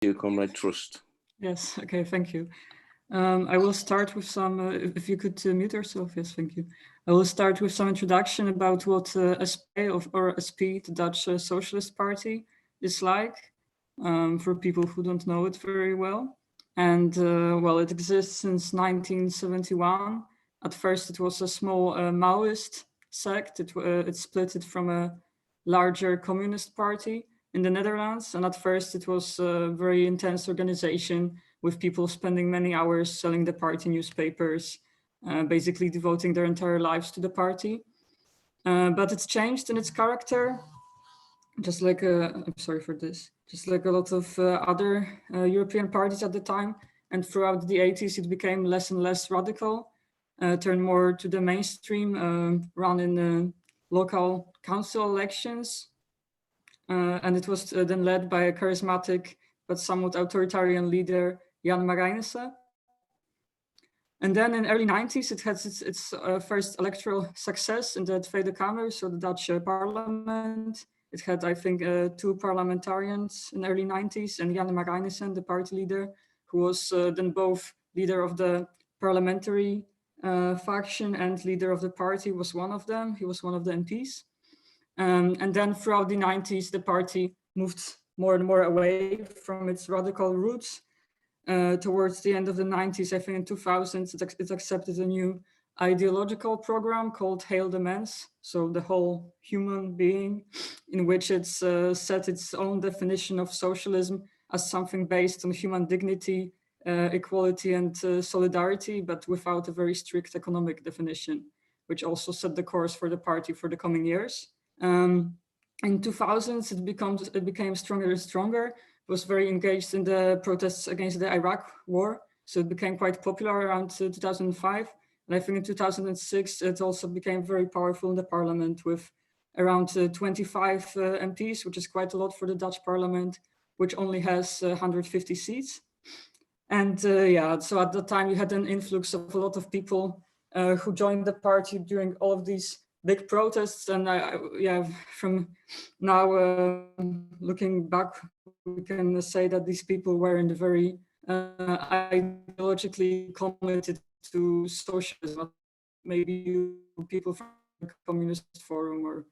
you, Comrade Trust. Yes, okay, thank you. I will start with some, if you could mute yourself, yes, thank you. I will start with some introduction about what SP or SP, the Dutch Socialist Party, is like, for people who don't know it very well. And well, it exists since 1971. At first, it was a small Maoist sect. It split it from a larger communist party in the Netherlands. And at first, it was a very intense organization with people spending many hours selling the party newspapers, basically devoting their entire lives to the party. But it's changed in its character, just like, I'm sorry for this, just like a lot of other European parties at the time. And throughout the 80s, it became less and less radical, turned more to the mainstream, run in local council elections. And it was then led by a charismatic but somewhat authoritarian leader, Jan Marijnissen. And then in early 90s, it had its first electoral success in the Tweede Kamer, so the Dutch parliament. It had, I think, 2 parliamentarians in the early 90s, and Jan Marijnissen, the party leader, who was then both leader of the parliamentary faction and leader of the party, was one of them. He was one of the MPs. And then throughout the 90s, the party moved more and more away from its radical roots. Towards the end of the 90s, I think in 2000, it accepted a new ideological program called Hail the Mens, so the whole human being, in which it's set its own definition of socialism as something based on human dignity, equality, and solidarity, but without a very strict economic definition, which also set the course for the party for the coming years. In 2000s, it became stronger and stronger. It was very engaged in the protests against the Iraq war. So it became quite popular around 2005. And I think in 2006, it also became very powerful in the parliament with around 25 MPs, which is quite a lot for the Dutch parliament, which only has 150 seats. And yeah, so at the time you had an influx of a lot of people who joined the party during all of these big protests. And yeah, from now looking back, we can say that these people were in the very ideologically committed to socialism. Maybe people from the Communist Forum or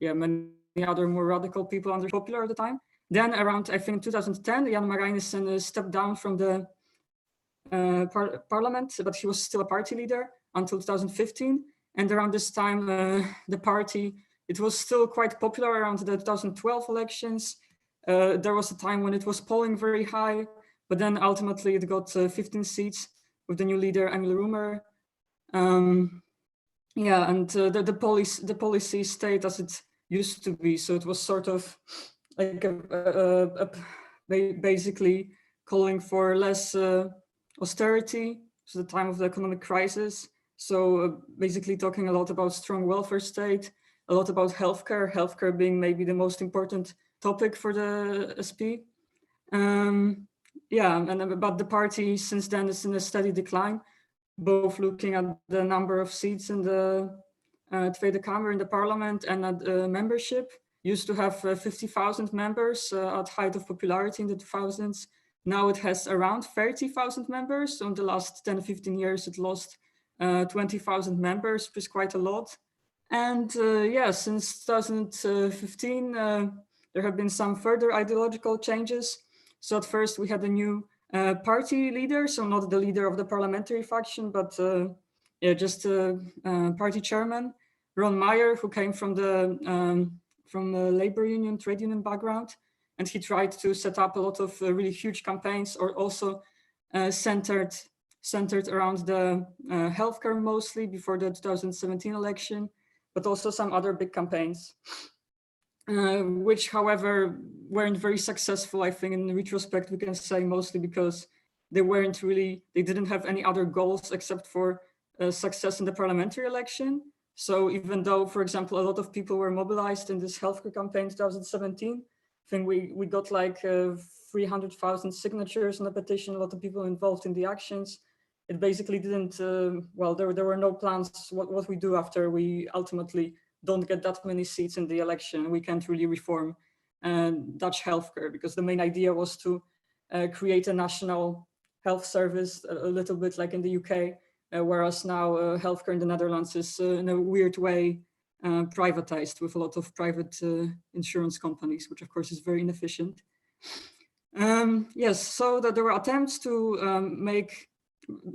yeah, many other more radical people under popular at the time. Then around, I think, 2010, Jan Marijnissen stepped down from the parliament, but he was still a party leader until 2015. And around this time, the party, it was still quite popular around the 2012 elections. There was a time when it was polling very high, but then ultimately it got 15 seats with the new leader, Emil Roemer. Yeah, and the policy stayed as it used to be. So it was sort of like basically calling for less austerity, so the time of the economic crisis. So basically talking a lot about strong welfare state, a lot about healthcare being maybe the most important topic for the SP. Yeah, and but the party since then is in a steady decline, both looking at the number of seats in the Tweede Kamer in the parliament and at membership. Used to have 50,000 members at height of popularity in the 2000s. Now it has around 30,000 members. So in the last 10, 15 years, it lost 20,000 members, which is quite a lot. And yeah, since 2015, there have been some further ideological changes. So at first we had a new party leader, so not the leader of the parliamentary faction, but yeah, just party chairman, Ron Meyer, who came from the labor union, trade union background. And he tried to set up a lot of really huge campaigns, or also centered around the healthcare mostly before the 2017 election, but also some other big campaigns, which, however, weren't very successful. I think in retrospect, we can say mostly because they didn't have any other goals except for success in the parliamentary election. So even though, for example, a lot of people were mobilized in this healthcare campaign in 2017, I think we got like 300,000 signatures on the petition, a lot of people involved in the actions. It basically didn't, well, there were no plans what we do after we ultimately don't get that many seats in the election. We can't really reform Dutch healthcare, because the main idea was to create a national health service, a little bit like in the UK, whereas now healthcare in the Netherlands is in a weird way privatized with a lot of private insurance companies, which of course is very inefficient. Yes, so that there were attempts to make,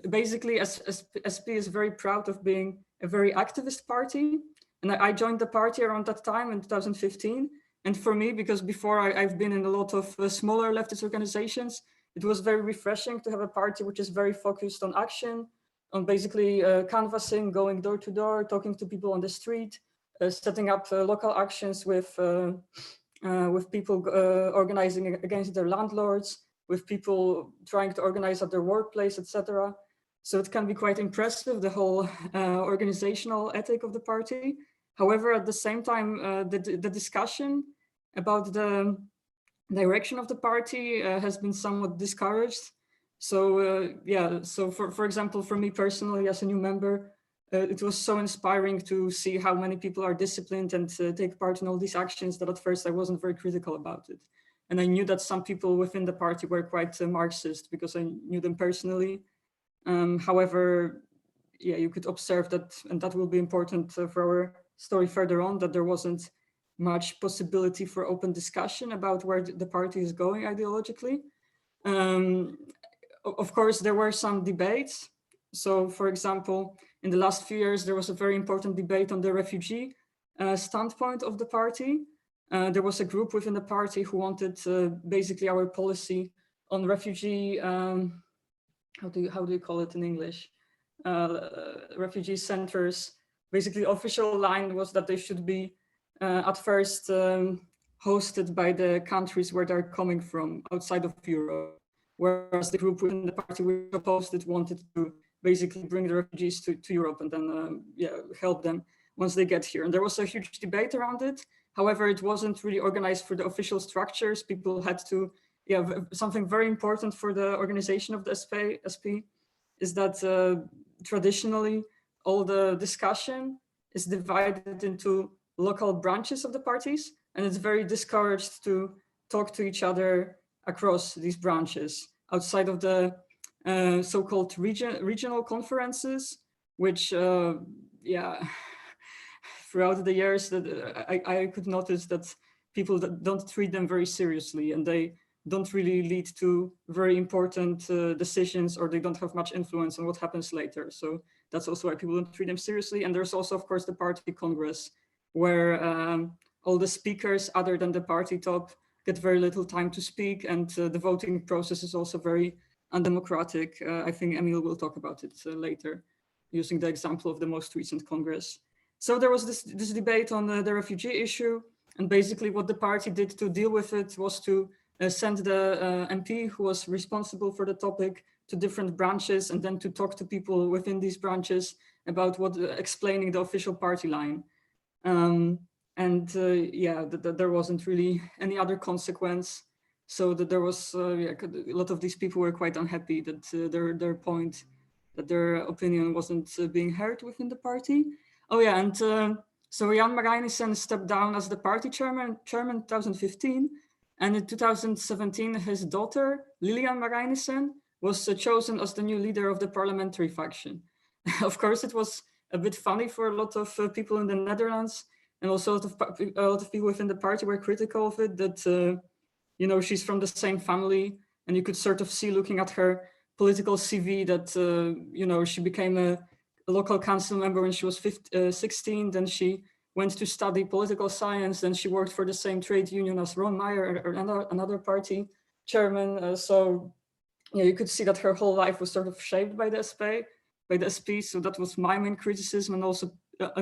basically SP is very proud of being a very activist party. And I joined the party around that time in 2015. And for me, because before I've been in a lot of smaller leftist organizations, it was very refreshing to have a party which is very focused on action, on basically canvassing, going door to door, talking to people on the street, setting up local actions with people organizing against their landlords, with people trying to organize at their workplace, etc. So it can be quite impressive, the whole organizational ethic of the party. However, at the same time, the discussion about the direction of the party has been somewhat discouraged. So yeah, so for example, for me personally, as a new member, it was so inspiring to see how many people are disciplined and take part in all these actions that at first I wasn't very critical about it. And I knew that some people within the party were quite Marxist because I knew them personally. However, yeah, you could observe that, and that will be important for our story further on, that there wasn't much possibility for open discussion about where the party is going ideologically. Of course, there were some debates. So, for example, in the last few years, there was a very important debate on the refugee standpoint of the party. There was a group within the party who wanted basically our policy on refugee, how do you call it in English? Refugee centers. Basically, official line was that they should be at first hosted by the countries where they're coming from outside of Europe, whereas the group within the party which opposed it wanted to basically bring the refugees to Europe and then help them once they get here. And there was a huge debate around it. However, it wasn't really organized for the official structures. People had to, something very important for the organization of the SP is that traditionally all the discussion is divided into local branches of the parties, and it's very discouraged to talk to each other across these branches outside of the so-called regional conferences, which throughout the years that I could notice that people don't treat them very seriously, and they don't really lead to very important decisions, or they don't have much influence on what happens later. So that's also why people don't treat them seriously. And there's also, of course, the party congress, where all the speakers other than the party top get very little time to speak, and the voting process is also very undemocratic. I think Emil will talk about it later, using the example of the most recent congress. So there was this debate on the refugee issue, and basically what the party did to deal with it was to send the MP who was responsible for the topic to different branches, and then to talk to people within these branches about explaining the official party line. There wasn't really any other consequence. So that there was a lot of these people were quite unhappy that their point, that their opinion wasn't being heard within the party. Oh yeah, and so Jan Marijnissen stepped down as the party chairman in 2015, and in 2017 his daughter Lilian Marijnissen was chosen as the new leader of the parliamentary faction. Of course, it was a bit funny for a lot of people in the Netherlands, and also a lot of people within the party were critical of it, that she's from the same family, and you could sort of see, looking at her political CV, that she became a local council member when she was 16, then she went to study political science, then she worked for the same trade union as Ron Meyer, or another party chairman. So you could see that her whole life was sort of shaped by the SP. So that was my main criticism, and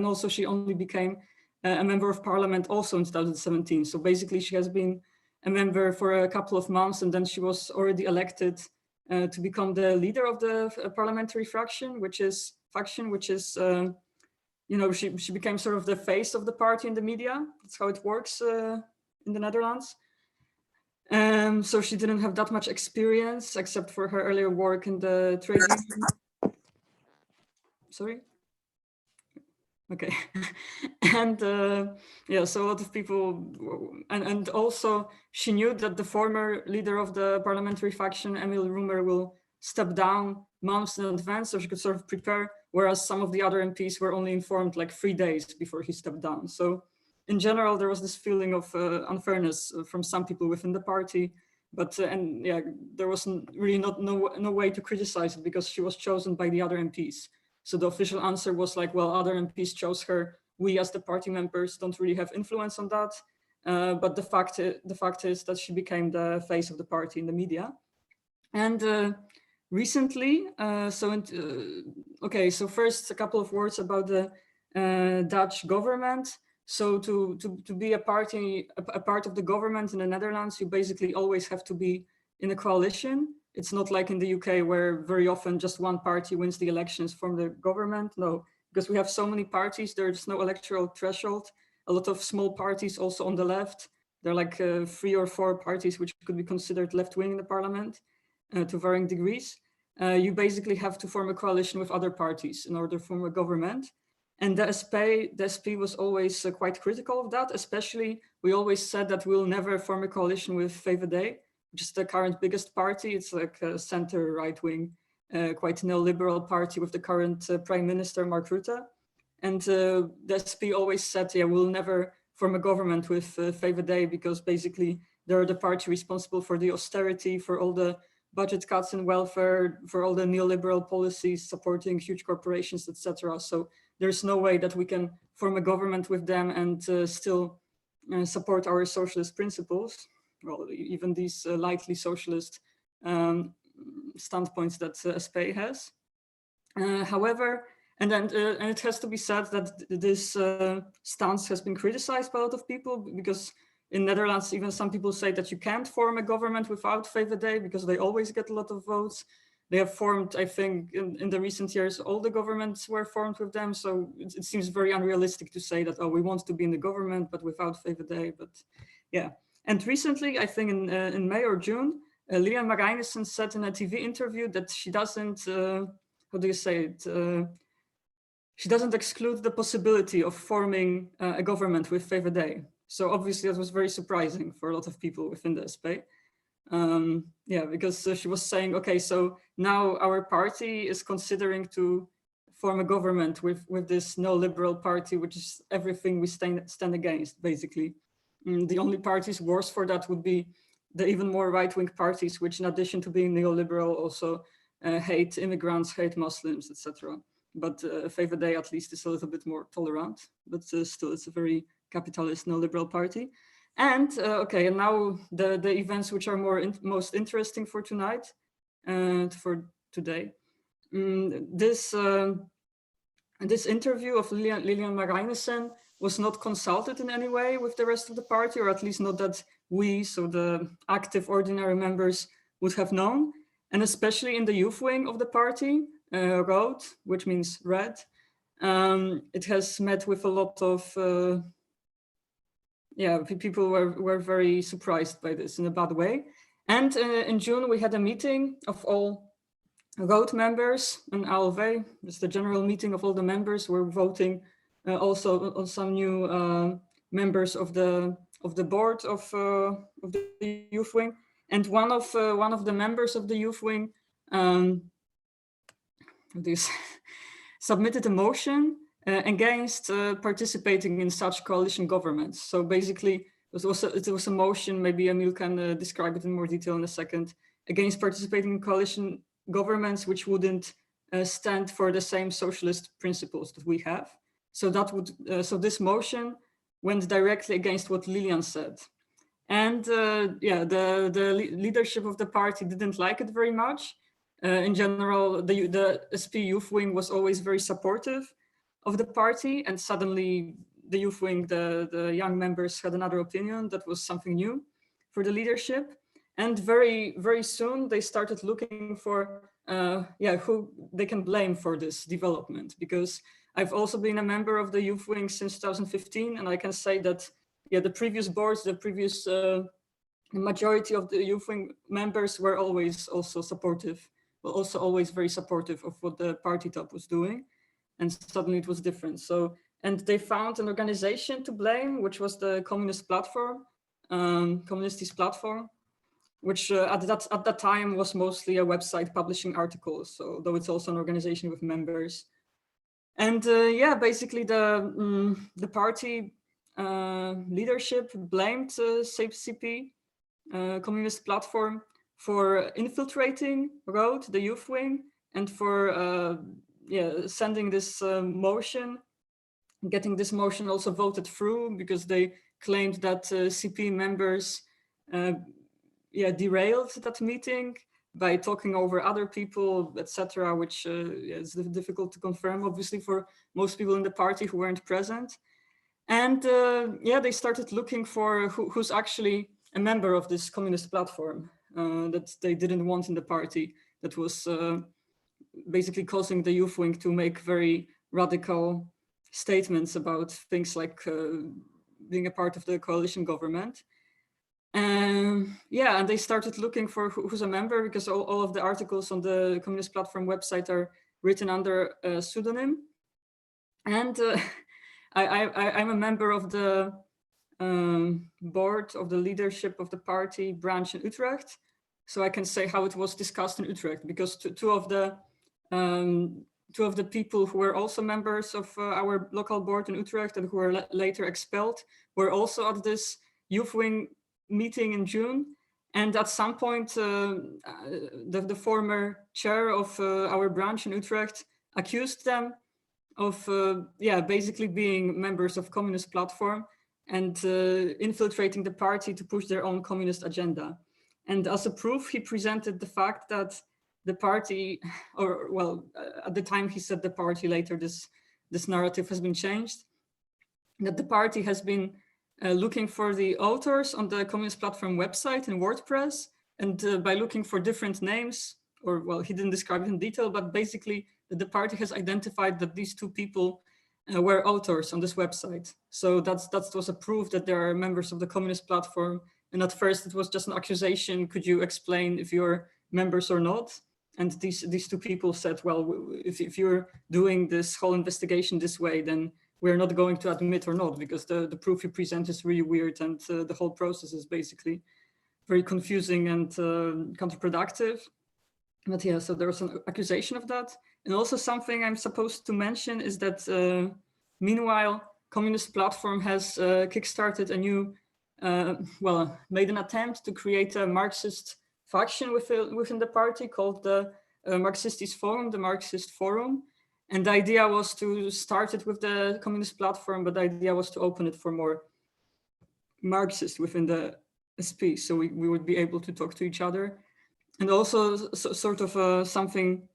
also she only became a member of parliament also in 2017. So basically she has been a member for a couple of months, and then she was already elected to become the leader of the parliamentary faction, which is she became sort of the face of the party in the media. That's how it works in the Netherlands. So she didn't have that much experience, except for her earlier work in the trade union. Sorry? Okay. And yeah, so a lot of people, and also she knew that the former leader of the parliamentary faction, Emil Roemer, will step down months in advance, so she could sort of prepare, whereas some of the other MPs were only informed like 3 days before he stepped down. So in general, there was this feeling of unfairness from some people within the party, but and yeah, there was really no way to criticize it because she was chosen by the other MPs. So the official answer was like, well, other MPs chose her. We as the party members don't really have influence on that. But the fact is that she became the face of the party in the media. And recently, okay, so first a couple of words about the Dutch government. So to be a part of the government in the Netherlands, you basically always have to be in a coalition. It's not like in the UK where very often just one party wins the elections from the government. No, because we have so many parties, there's no electoral threshold. A lot of small parties also on the left. There are like 3 or 4 parties which could be considered left-wing in the parliament to varying degrees. You basically have to form a coalition with other parties in order to form a government. And the SP was always quite critical of that, especially we always said that we'll never form a coalition with VVD, which is the current biggest party. It's like a center right-wing, quite neoliberal party with the current Prime Minister, Mark Rutte. And the SP always said, yeah, we'll never form a government with VVD because basically they're the party responsible for the austerity, for all the budget cuts in welfare, for all the neoliberal policies supporting huge corporations, etc. So there's no way that we can form a government with them and still support our socialist principles. Well, even these lightly socialist standpoints that SP has. However, and it has to be said that this stance has been criticized by a lot of people because in Netherlands, even some people say that you can't form a government without VVD because they always get a lot of votes. They have formed, I think, in the recent years, all the governments were formed with them. So it seems very unrealistic to say that, oh, we want to be in the government, but without VVD. But yeah. And recently, I think in May or June, Lilian Marijnissen said in a TV interview that she doesn't, how do you say it? She doesn't exclude the possibility of forming a government with VVD. So obviously that was very surprising for a lot of people within the SP. Yeah, because she was saying, okay, so now our party is considering to form a government with this neoliberal party, which is everything we stand against, basically. The only parties worse for that would be the even more right-wing parties, which in addition to being neoliberal also hate immigrants, hate Muslims, etc. But VVD at least is a little bit more tolerant, but still it's a very capitalist neoliberal party. And okay, and now the events which are most interesting for tonight, for today. This interview of Lilian Marijnissen was not consulted in any way with the rest of the party, or at least not that we, so the active ordinary members, would have known. And especially in the youth wing of the party, ROOD, which means red, it has met with a lot of yeah, people were very surprised by this in a bad way. And in June, we had a meeting of all ROOD members and ALV. It's the general meeting of all the members. We're voting also on some new members of the board of the youth wing. And one of the members of the youth wing submitted a motion against participating in such coalition governments. So basically, it was a motion, maybe Emil can describe it in more detail in a second, against participating in coalition governments which wouldn't stand for the same socialist principles that we have. So that would, so this motion went directly against what Lilian said. And yeah, the leadership of the party didn't like it very much. In general, the SP youth wing was always very supportive of the party, and suddenly the youth wing, the young members had another opinion. That was something new for the leadership. And very, very soon they started looking for yeah, who they can blame for this development, because I've also been a member of the youth wing since 2015, and I can say that yeah, the previous boards, the previous majority of the youth wing members were always also supportive, but also always very supportive of what the party top was doing. And suddenly it was different. So and they found an organization to blame, which was the Communist Platform, Communistisch Platform, which at that time was mostly a website publishing articles. So though it's also an organization with members. And yeah, basically the party leadership blamed CP, Communist Platform, for infiltrating ROOD, the youth wing, and for sending this motion, getting this motion also voted through, because they claimed that CP members derailed that meeting by talking over other people, etc., which is difficult to confirm, obviously, for most people in the party who weren't present. And they started looking for who's actually a member of this Communist Platform that they didn't want in the party, that was basically causing the youth wing to make very radical statements about things like being a part of the coalition government. And they started looking for who's a member, because all of the articles on the Communist Platform website are written under a pseudonym. And I'm a member of the board of the leadership of the party branch in Utrecht. So I can say how it was discussed in Utrecht, because two of the people who were also members of our local board in Utrecht and who were later expelled were also at this youth wing meeting in June. And at some point, the former chair of our branch in Utrecht accused them of basically being members of Communist Platform and infiltrating the party to push their own communist agenda. And as a proof, he presented the fact that the party, at the time he said the party, later this narrative has been changed, that the party has been looking for the authors on the Communist Platform website in WordPress, and by looking for different names, he didn't describe it in detail, but basically the party has identified that these two people were authors on this website. So that was a proof that they are members of the Communist Platform. And at first it was just an accusation. Could you explain if you're members or not? And these two people said, well, if you're doing this whole investigation this way, then we're not going to admit or not, because the proof you present is really weird, and the whole process is basically very confusing and counterproductive. But yeah, so there was an accusation of that. And also something I'm supposed to mention is that meanwhile, Communist Platform has kickstarted a new, made an attempt to create a Marxist faction within the party called the Marxistis Forum, the Marxist Forum. And the idea was to start it with the Communist Platform, but the idea was to open it for more Marxists within the SP, so we would be able to talk to each other. And also sort of something,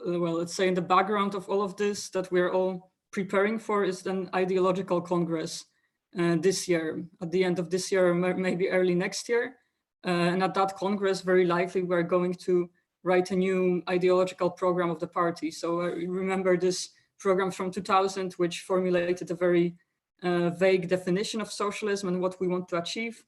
let's say in the background of all of this that we're all preparing for is an ideological congress this year, at the end of this year, or maybe early next year. And at that congress, very likely we're going to write a new ideological program of the party. So remember this program from 2000, which formulated a very vague definition of socialism and what we want to achieve.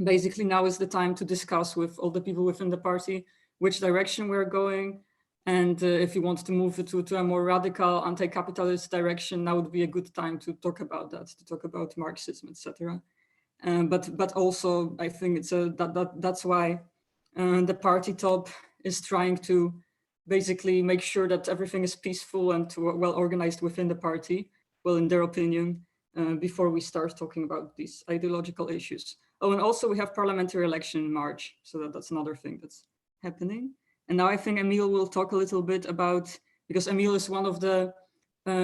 Basically, now is the time to discuss with all the people within the party which direction we're going. And if you want to move to a more radical anti-capitalist direction, now would be a good time to talk about that, to talk about Marxism, etc. But also, I think it's that's why the party top is trying to basically make sure that everything is peaceful and well organized within the party, well, in their opinion, before we start talking about these ideological issues. Oh, and also we have parliamentary election in March, so that's another thing that's happening. And now I think Emil will talk a little bit about, because Emil is one of the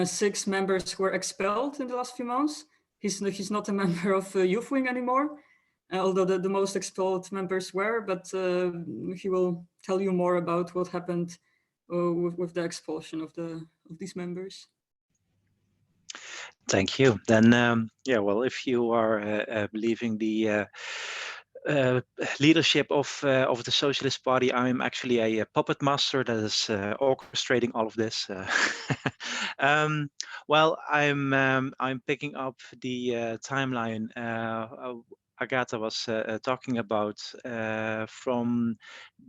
6 members who were expelled in the last few months. He's not a member of Youth Wing anymore, although the most expelled members were, but he will tell you more about what happened with the expulsion of these members. Thank you. Then, if you are leaving the leadership of the Socialist Party, I'm actually a puppet master that is orchestrating all of this. I'm picking up the timeline. Agata was talking about from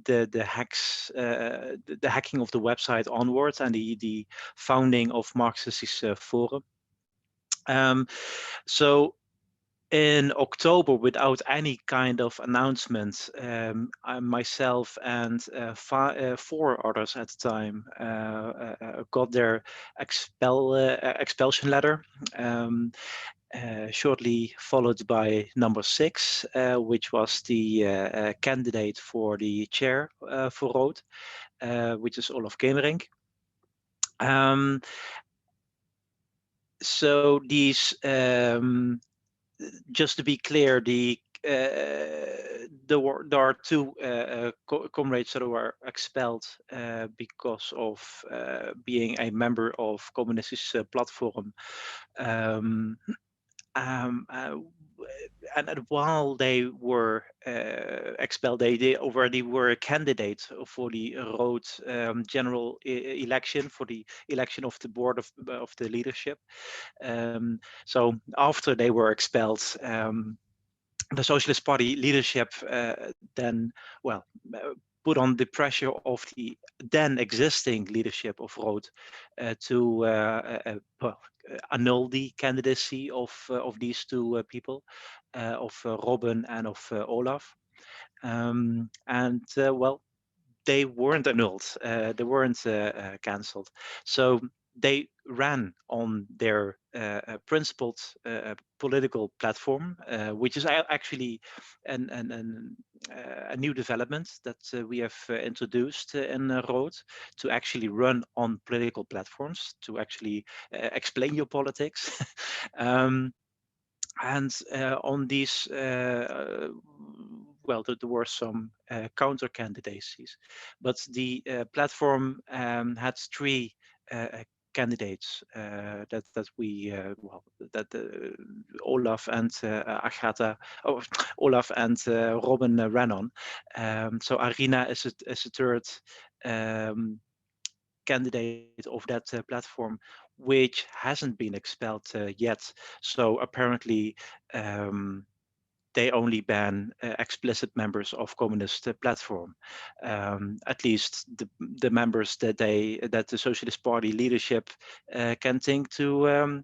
the hacks, the hacking of the website onwards, and the founding of Marxist Forum. So in October, without any kind of announcement, I myself and 4 others at the time got their expulsion letter, shortly followed by number 6, which was the candidate for the chair for ROOD, which is Olaf Kemering. So these, just to be clear, there are 2 comrades that were expelled because of being a member of Communistische Platform. And while they were expelled, they already were candidates for the ROOD general election, for the election of the board of the leadership. So after they were expelled, the Socialist Party leadership then, well, put on the pressure of the then existing leadership of ROOD to annul the candidacy of these 2 people, of Robin and of Olaf. And well, they weren't annulled, they weren't cancelled. So they ran on their principled political platform, which is actually a new development that we have introduced in ROOD, to actually run on political platforms, to actually explain your politics. And on these, well, there were some counter candidacies, but the platform had 3 candidates that we well, that Olaf and Agata, Olaf and Robin ran on. So Arina is a 3rd candidate of that platform, which hasn't been expelled yet. So apparently they only ban explicit members of Communist platform. At least the members that the Socialist Party leadership can think to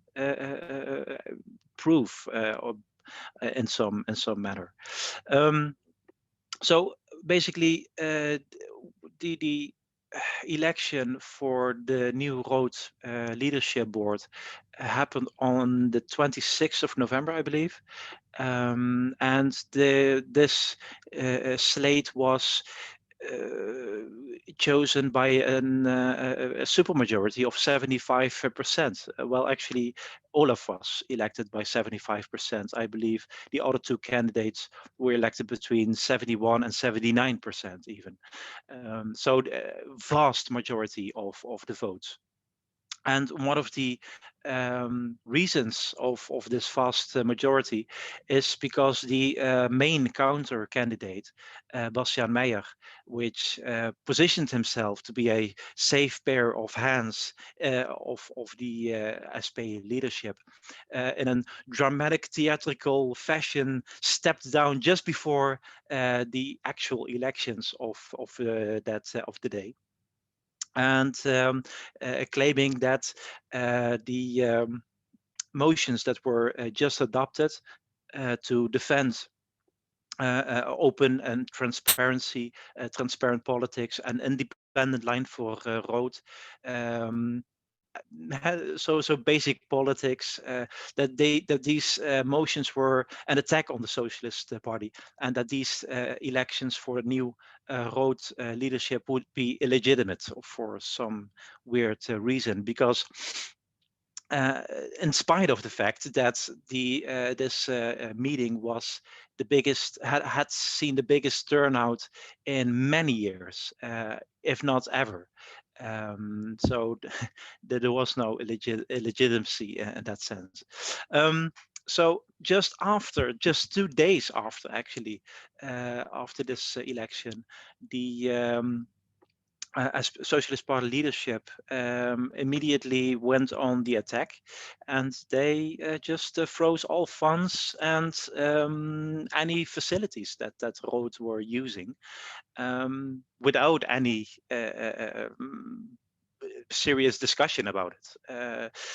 prove or in some manner. So basically, the election for the new ROOD leadership board happened on the 26th of November, I believe. And this slate was chosen by a supermajority of 75%. Well, actually, Olaf was elected by 75%. I believe the other 2 candidates were elected between 71 and 79% even. So the vast majority of the votes. And one of the reasons of this vast majority is because the main counter candidate, Bastiaan Meijer, which positioned himself to be a safe pair of hands of the SP leadership, in a dramatic theatrical fashion, stepped down just before the actual elections of the day. And claiming that the motions that were just adopted to defend open and transparent politics and independent line for ROOD, so basic politics, that these motions were an attack on the Socialist Party, and that these elections for a new ROOD leadership would be illegitimate for some weird reason, because in spite of the fact that this meeting was the biggest, had seen the biggest turnout in many years, if not ever. So there was no illegitimacy in that sense. So just 2 days after, actually, after this election, the as Socialist Party leadership immediately went on the attack, and they just froze all funds and any facilities that ROOD were using, without any serious discussion about it.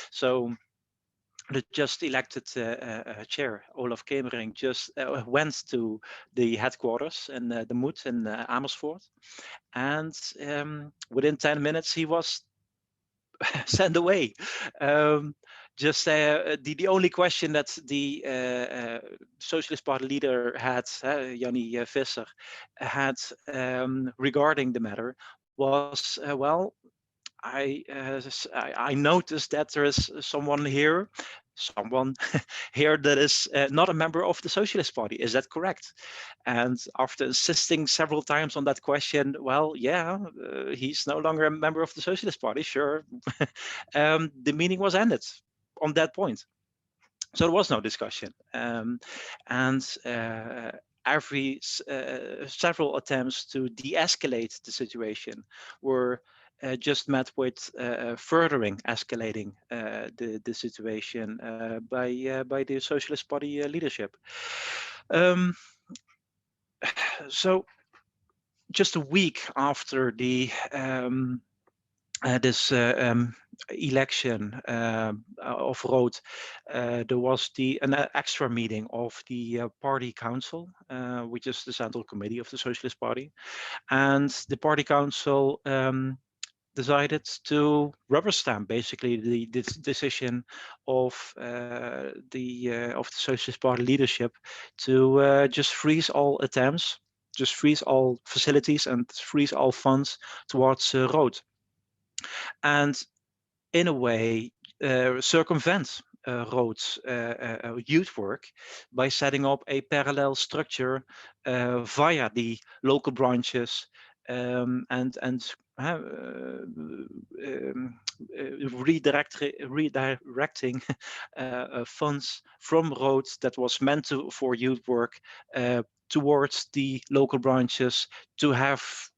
So the just elected chair, Olaf Kemering, just went to the headquarters in the Moed in Amersfoort. And within 10 minutes, he was sent away. Just the only question that the Socialist Party leader had, Jannie Visser, had regarding the matter was, well, I noticed that there is someone here that is not a member of the Socialist Party. Is that correct? And after insisting several times on that question, well, yeah, he's no longer a member of the Socialist Party, sure. The meeting was ended on that point. So there was no discussion. And several attempts to de-escalate the situation were just met with furthering escalating the situation by the Socialist Party leadership. So just a week after the this election of ROOD, there was an extra meeting of the party council, which is the central committee of the Socialist Party, and the party council decided to rubber stamp basically the decision of the Socialist Party leadership to just freeze all attempts, just freeze all facilities, and freeze all funds towards ROOD, and in a way circumvent ROOD's youth work by setting up a parallel structure via the local branches and redirecting funds from ROOD that was meant for youth work towards the local branches to have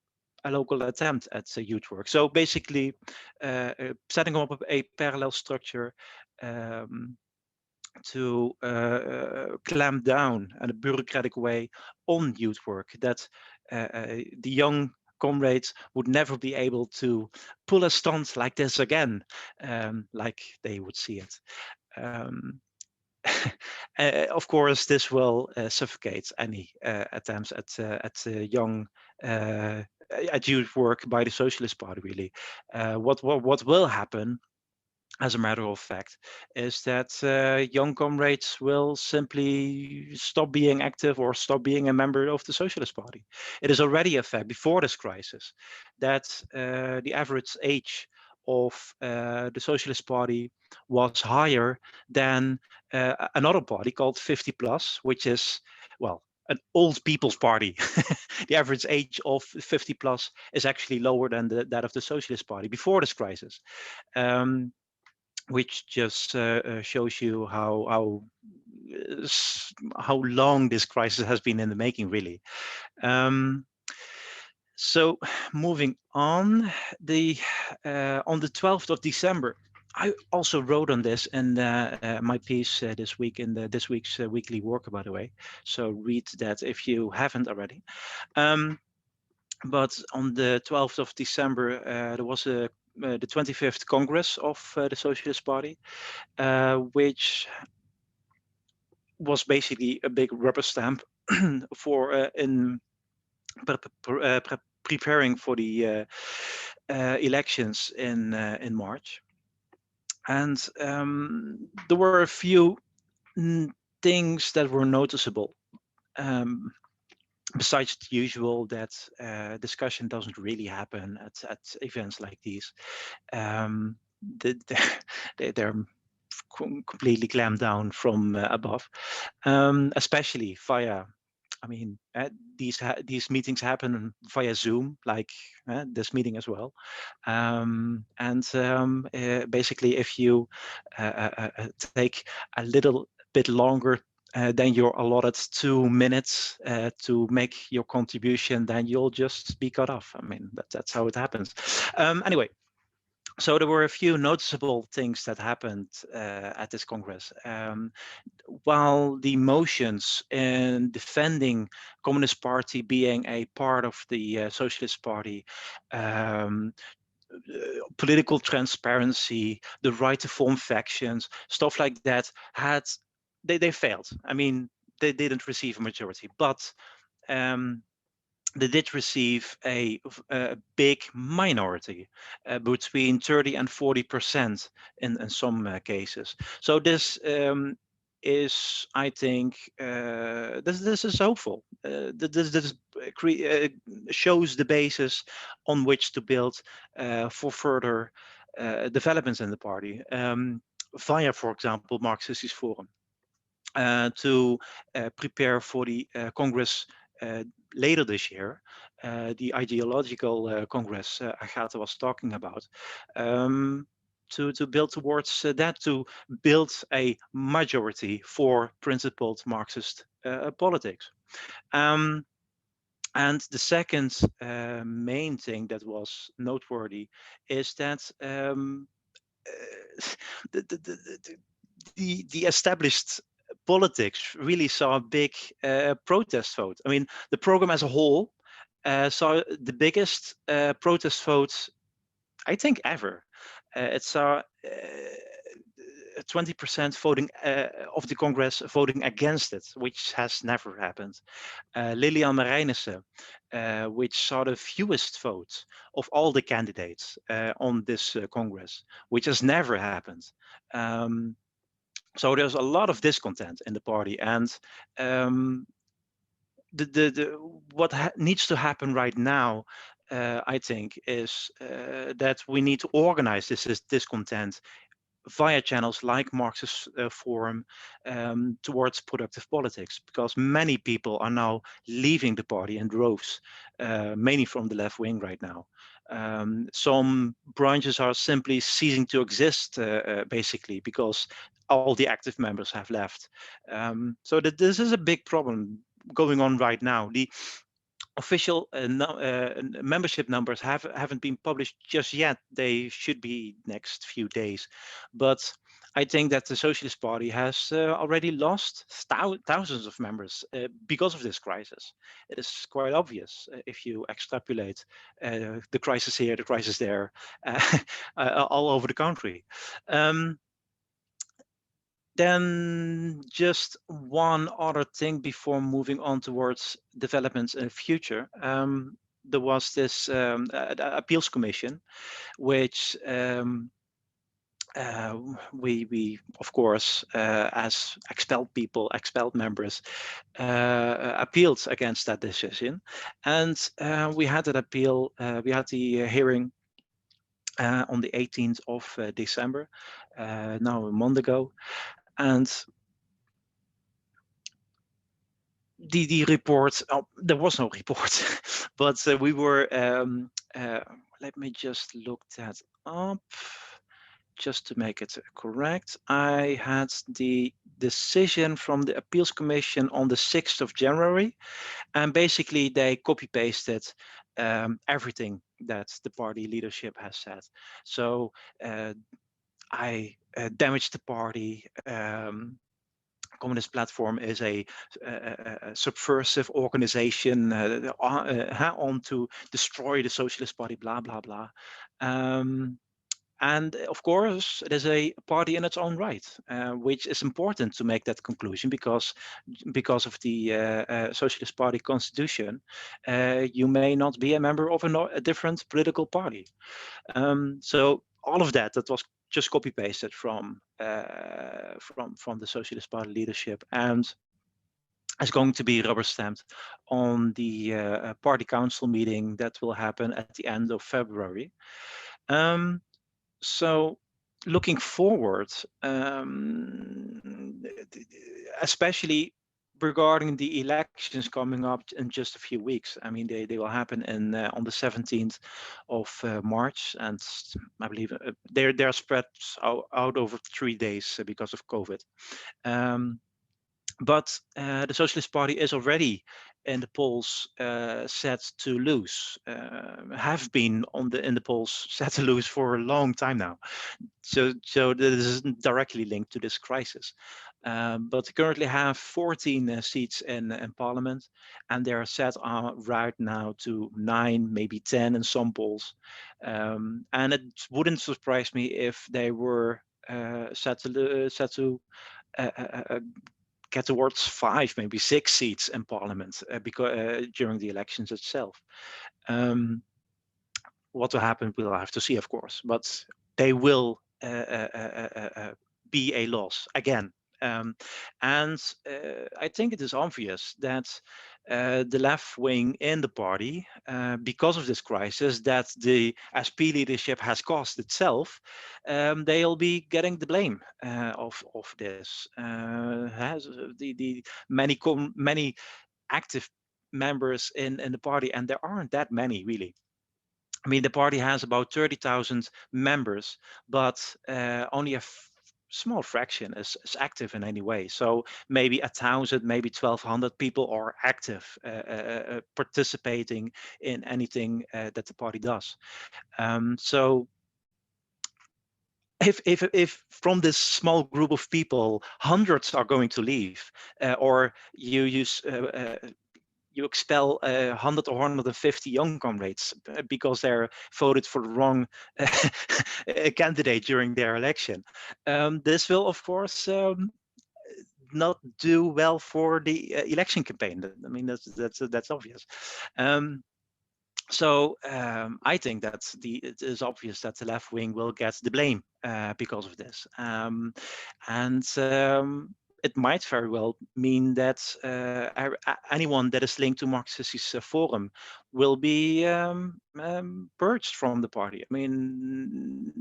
a local attempt at youth work. So basically setting up a parallel structure to clamp down in a bureaucratic way on youth work, that the young comrades would never be able to pull a stunt like this again, like they would see it. Of course, this will suffocate any attempts at young at youth work by the Socialist Party. Really, what will happen, as a matter of fact, is that young comrades will simply stop being active or stop being a member of the Socialist Party. It is already a fact before this crisis that the average age of the Socialist Party was higher than another party called 50 plus, which is, well, an old people's party. The average age of 50 plus is actually lower than that of the Socialist Party before this crisis. Which just shows you how long this crisis has been in the making, really. So moving on, on the 12th of December, I also wrote on this in my piece this week in this week's weekly worker, by the way. So read that if you haven't already. But on the 12th of December, there was the 25th Congress of the Socialist Party, which was basically a big rubber stamp for in preparing for the elections in March. And there were a few things that were noticeable. Besides the usual that discussion doesn't really happen at events like these, they're completely clamped down from above, especially via. I mean, these meetings happen via Zoom, like this meeting as well. Basically, if you take a little bit longer then you're allotted 2 minutes to make your contribution, then you'll just be cut off. I mean, that's how it happens. Anyway, so there were a few noticeable things that happened at this Congress. While the motions in defending Communist Party being a part of the Socialist Party, political transparency, the right to form factions, stuff like that, they failed. I mean, they didn't receive a majority, but they did receive a big minority, between 30 and 40% in some cases. So this is, I think, this is hopeful. This shows the basis on which to build for further developments in the party, via, for example, Marxist Forum, to prepare for the Congress later this year, the Ideological Congress Agata was talking about, to build towards that, to build a majority for principled Marxist politics. And the second main thing that was noteworthy is that the established politics really saw a big protest vote. I mean, the program as a whole saw the biggest protest vote, I think, ever. It saw 20% voting of the Congress voting against it, which has never happened. Lilian Marijnissen, which saw the fewest votes of all the candidates on this Congress, which has never happened. So there's a lot of discontent in the party, and what needs to happen right now, I think, is that we need to organize this discontent via channels like Marxist Forum towards productive politics, because many people are now leaving the party in droves, mainly from the left wing right now. Some branches are simply ceasing to exist, basically, because all the active members have left. So this is a big problem going on right now. The official membership numbers haven't been published just yet. They should be next few days, but I think that the Socialist Party has already lost thousands of members because of this crisis. It is quite obvious if you extrapolate the crisis here, the crisis there, all over the country. Then just one other thing before moving on towards developments in the future. There was this appeals commission, which we of course, as expelled members, appealed against that decision, and we had that appeal. We had the hearing on the 18th of December, now a month ago, and the report, there was no report, but we were, let me just look that up just to make it correct. I had the decision from the appeals commission on the 6th of January, and basically they copy pasted everything that the party leadership has said. So I damaged the party. Communist Platform is a subversive organization on to destroy the Socialist Party, blah, blah, blah. And of course, it is a party in its own right, which is important to make that conclusion, because of the Socialist Party constitution, you may not be a member of a different political party. So all of that was just copy pasted from the Socialist Party leadership, and is going to be rubber stamped on the party council meeting that will happen at the end of February. So looking forward, especially regarding the elections coming up in just a few weeks. I mean, they will happen on the 17th of March, and I believe they're spread out over 3 days because of COVID. But the Socialist Party is already in the polls set to lose, have been in the polls set to lose for a long time now. So this is directly linked to this crisis. But they currently have 14 seats in parliament, and they are set right now to 9, maybe 10 in some polls. And it wouldn't surprise me if they were set to get towards 5, maybe 6 seats in parliament because during the elections itself. What will happen, we'll have to see, of course, but they will be a loss again. And I think it is obvious that the left wing in the party, because of this crisis that the SP leadership has caused itself, they'll be getting the blame of this. Has the many active members in the party, and there aren't that many really. I mean, the party has about 30,000 members, but only a small fraction is active in any way. So maybe 1,000, maybe 1,200 people are active, participating in anything that the party does. So if from this small group of people, hundreds are going to leave, or you expel 100 or 150 young comrades because they're voted for the wrong candidate during their election. This will, of course, not do well for the election campaign. I mean, that's obvious. So I think that it is obvious that the left wing will get the blame because of this, and it might very well mean that anyone that is linked to Marxist Forum will be purged from the party. I mean,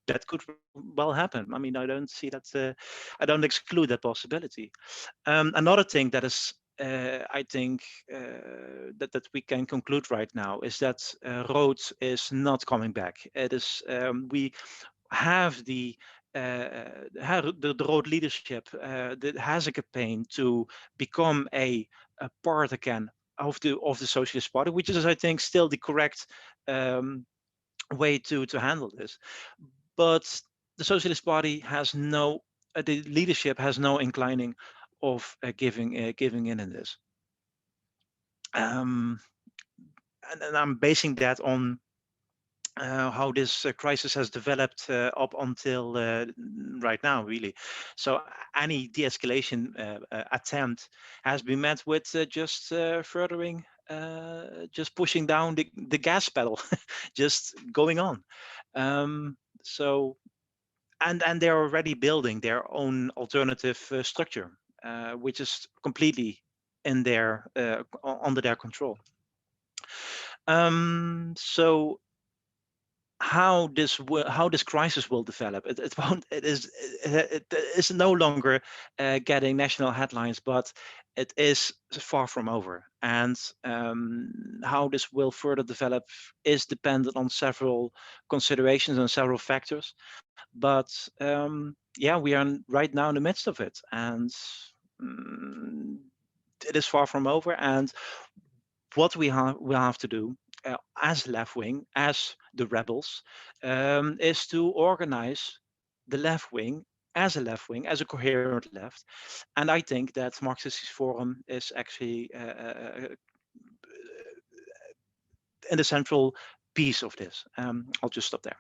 that could well happen. I mean, I don't see that. I don't exclude that possibility. Another thing that is I think that we can conclude right now is that ROOD is not coming back. It is we have the ROOD leadership that has a campaign to become a part again of the Socialist Party, which is, I think, still the correct way to handle this. But the Socialist Party has no, the leadership has no inclining of giving in this. And I'm basing that on how this crisis has developed up until right now, really. So any de-escalation attempt has been met with just furthering, just pushing down the gas pedal, just going on. So and they're already building their own alternative structure, which is completely in their under their control. So how this crisis will develop, it won't. It is no longer getting national headlines, but it is far from over. And how this will further develop is dependent on several considerations and several factors. But yeah, we are right now in the midst of it, and it is far from over. And what will have to do as left wing, as the rebels, is to organize the left wing as a left wing, as a coherent left. And I think that Marxist Forum is actually in the central piece of this. I'll just stop there.